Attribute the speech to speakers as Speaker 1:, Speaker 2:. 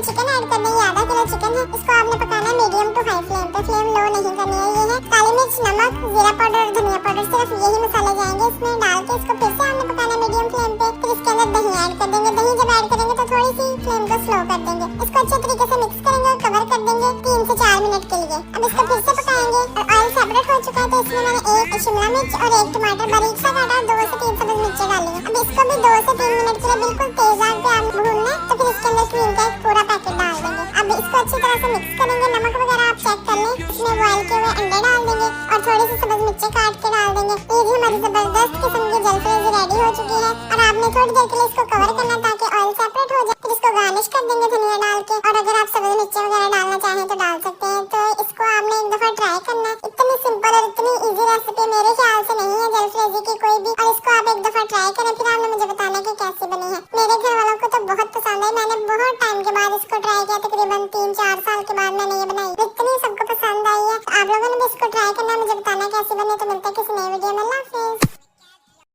Speaker 1: Chicken add कर देंगे। आधा किलो चिकन है, इसको आपने पकाना है मीडियम टू हाई फ्लेम पे, फ्लेम लो नहीं करनी है। ये है काली मिर्च, नमक, जीरा पाउडर और धनिया पाउडर, सिर्फ यही मसाले जाएंगे इसमें। डाल के इसको फिर से आपने पकाना है मीडियम फ्लेम पे। फिर इसके अंदर दही ऐड कर देंगे। दही जब ऐड करेंगे तो थोड़ी सी फ्लेम को स्लो कर देंगे। इसको अच्छे तरीके से मिक्स करेंगे और कवर कर देंगे 3 से 4 मिनट के लिए। अब इसको फिर से पकाएंगे और ऑयल सेपरेट हो चुका है तो इसमें मैंने एक शिमला मिर्च और एक टमाटर बारीक सा काटा, 2 से 3 सब्ज मिर्ची डाली है। अब इसको भी 2 से 3 मिनट के लिए बिल्कुल तेज आंच पे आप भूनना है। तो फिर इसके अंदर क्रीम का एक पूरा पैकेट डाल देंगे। अब इसको अच्छी तरह से मिक्स करेंगे। नमक वगैरह आप चेक कर लें। इसमें बॉयल किए हुए अंडे डाल देंगे और थोड़ी सी सब्ज मिर्ची काट के डाल देंगे। ये जी हमारी जबरदस्त किस्म की जलफरेजी रेडी हो चुकी है और आपने थोड़ी देर के लिए इसको कवर करना ताकि ऑयल सेपरेट हो जाए। फिर इसको गार्निश कर देंगे धनिया डाल के, और अगर आप सब्ज मिर्ची वगैरह डालना चाहें तो डाल सकते हैं। तो इसको आपने एक दफा ट्राई करना है। इतनी सिंपल और इतनी इजी रेसिपी मेरे ख्याल से नहीं है जलफरेजी की कोई भी, और इसको आप एक दफा ट्राई करें फिर आपने मुझे बताना कि कैसी बनी है। मेरे घर वालों को तो बहुत पसंद है। मैंने बहुत टाइम के बाद इसको ट्राई किया, तकरीबन 3-4 साल के बाद मैंने ये बनाई। इतनी सबको पसंद आई है। आप लोगों ने भी इसको ट्राई करना, मुझे बताना कैसी बनी। तो मिलते